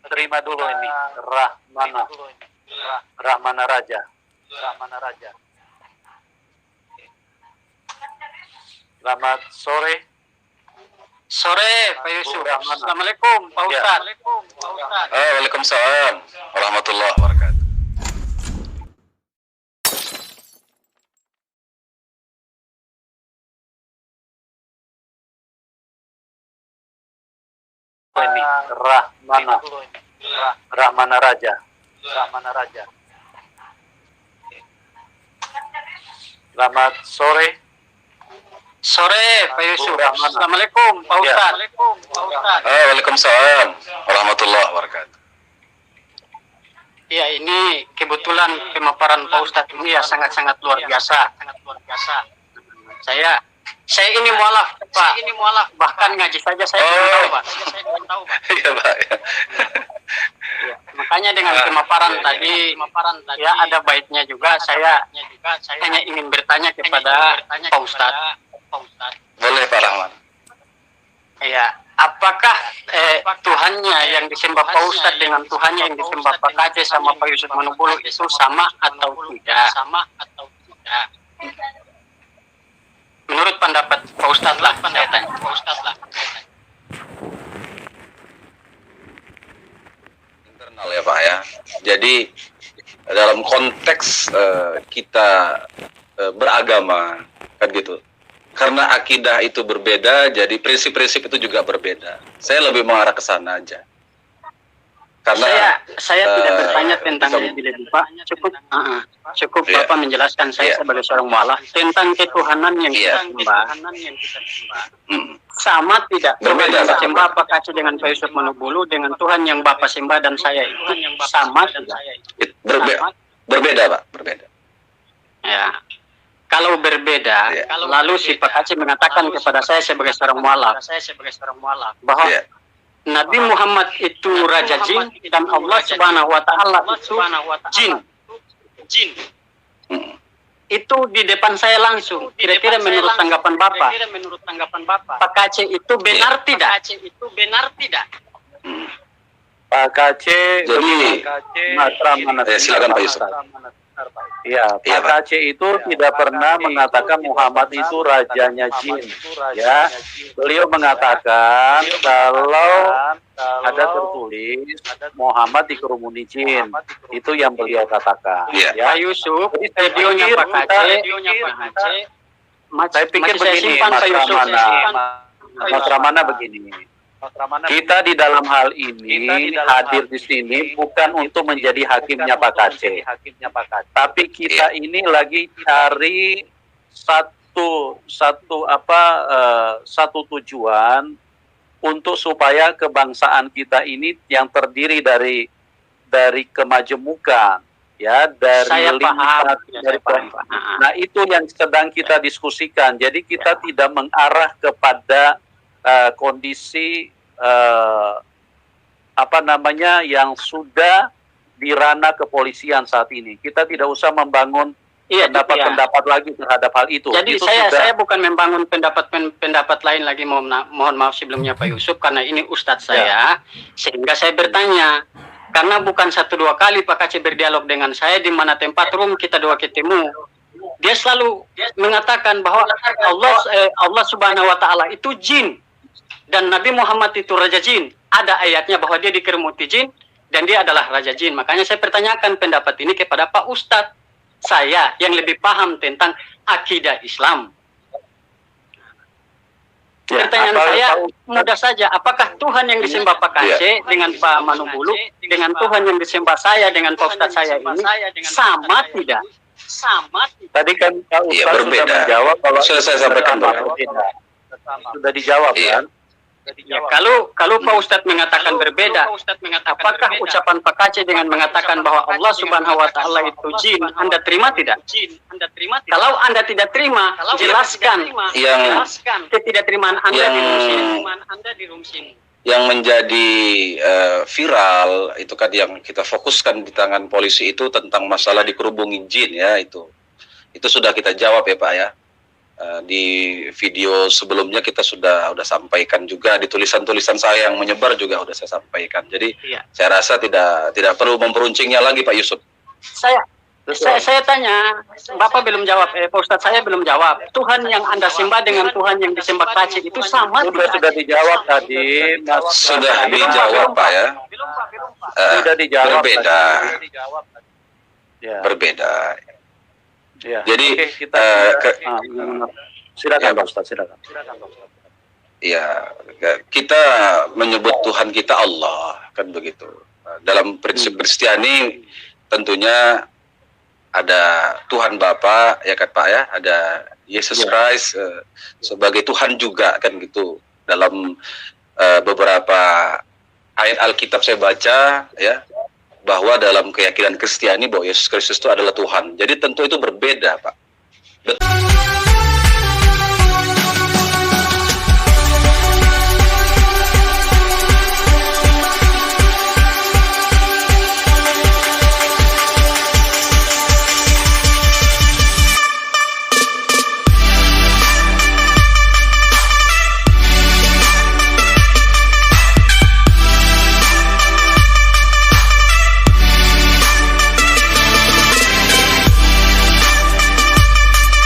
Terima dulu ini Rahmana. Rahmana Raja. Rahmana Raja. Selamat sore. Sore, Pak Yusuf. Assalamualaikum, Pak Ustadz. Waalaikumsalam warahmatullahi wabarakatuh. Ini Rahmana. Rahmana Raja. Rahmana Raja. Selamat sore. Sore, Pak Yusuf. Assalamualaikum, Pak Ustadz. Waalaikumsalam warahmatullahi wabarakatuh. Ya, ini kebetulan pemaparan Pak Ustadz ini ya sangat-sangat luar biasa. Saya ini mualaf, Pak. Bahkan ngaji saja saya belum tahu, Pak. Iya, Pak. Ya, makanya dengan pemaparan tadi ya ada baiknya juga saya hanya ingin bertanya kepada Pak Ustadz. Boleh, Pak Rahman. Ya, apakah Tuhannya yang disembah Pak Ustadz dengan Tuhannya yang disembah Pak Kaceh sama Pak Yusuf Manubulu itu sama atau tidak? Menurut pendapat Pak Ustadz lah, saya tanya. Internal ya, Pak ya. Jadi dalam konteks kita beragama kan gitu. Karena akidah itu berbeda, jadi prinsip-prinsip itu juga berbeda. Saya lebih mengarah ke sana aja. Karena saya tidak bertanya tentang lebih Pak. Cukup Iya. Bapak menjelaskan saya sebagai seorang mualaf tentang ketuhanan yang kita sembah. Sama tidak Berbeda, Tuhan yang Pak. sembah Pak Kaceh dengan Pak Yusuf Manubulu dengan Tuhan yang Bapak sembah dan saya itu sama tidak? berbeda, Pak, berbeda. Ya. Kalau berbeda, Ya. lalu si Pak Kaceh mengatakan kepada saya sebagai seorang mualaf bahwa Iya. Nabi Muhammad itu raja jin dan Allah Subhanahu wa taala itu jin. Itu di depan saya langsung. Kira-kira menurut tanggapan Bapak, Pak Kaceh itu benar tidak? Pak Kaceh. Jadi, silakan Pak Yusuf. Ya, Pak Kaceh itu tidak pernah mengatakan Muhammad itu rajanya jin. Ya, beliau mengatakan kalau ada tertulis Muhammad dikerumuni jin, itu yang beliau katakan. Iya. Ya, Pak Yusuf, Jadi saya videonya pikir Pak Kaceh, saya pikir masih saya begini, simpan, Mas Pak Yusuf. Mas Ramana begini. Kita di dalam hal ini hadir di sini bukan untuk menjadi hakimnya Pak Kaceh, tapi kita ini lagi cari satu tujuan untuk supaya kebangsaan kita ini yang terdiri dari kemajemukan, ya, dari Saya paham. dari Nah, itu yang sedang kita diskusikan. Jadi kita tidak mengarah kepada kondisi yang sudah di ranah kepolisian saat ini. Kita tidak usah membangun pendapat-pendapat lagi terhadap hal itu. Jadi itu saya bukan membangun pendapat lain lagi, mohon maaf sebelumnya Pak Yusuf, karena ini Ustadz saya, sehingga saya bertanya. Karena bukan 1-2 kali Pak Kaceh berdialog dengan saya di mana tempat room kita dua ketemu. Dia selalu mengatakan bahwa Allah Subhanahu wa taala itu jin dan Nabi Muhammad itu raja jin. Ada ayatnya bahwa dia dikerimuti jin dan dia adalah raja jin. Makanya saya pertanyakan pendapat ini kepada Pak Ustadz saya yang lebih paham tentang akidah Islam. Pertanyaan saya mudah saja, apakah Tuhan yang disembah Pak Kaceh dengan Pak Manubulu dengan Tuhan yang disembah saya dengan Pak Ustadz saya ini sama tidak? Tadi kan Pak Ustadz sudah menjawab kalau Sudah saya sampaikan, Pak. Sudah dijawab kan? Ya, kalau Pak Ustadz mengatakan berbeda, apakah ucapan Pak Kaceh dengan mengatakan bahwa Allah Subhanahu wa taala itu jin, Anda terima tidak? Kalau Anda tidak terima, jelaskan ketidakterimaan Anda di room sini. Yang menjadi viral itu kan yang kita fokuskan di tangan polisi itu tentang masalah dikerubungi jin ya, itu sudah kita jawab ya Pak ya. Di video sebelumnya kita sudah sampaikan juga, di tulisan-tulisan saya yang menyebar juga sudah saya sampaikan. Jadi saya rasa tidak perlu memperuncingnya lagi Pak Yusuf. Saya tanya, Bapak belum jawab, Pak Ustadz saya belum jawab. Tuhan yang Anda sembah dengan Tuhan yang disembah Aceh itu sama? Sudah dijawab tadi, Mas. Sudah dijawab Pak ya. Sudah dijawab. Berbeda. Tadi. Ya. Berbeda. Ya. Jadi Oke, kita silakan Pak Ustadz, silakan. Ya, kita menyebut Tuhan kita Allah, kan begitu. Dalam prinsip Kristiani tentunya ada Tuhan Bapa, ya kan Pak ya, ada Yesus Christ sebagai Tuhan juga, kan gitu. Dalam beberapa ayat Alkitab saya baca ya, bahwa dalam keyakinan Kristiani bahwa Yesus Kristus itu adalah Tuhan. Jadi tentu itu berbeda Pak.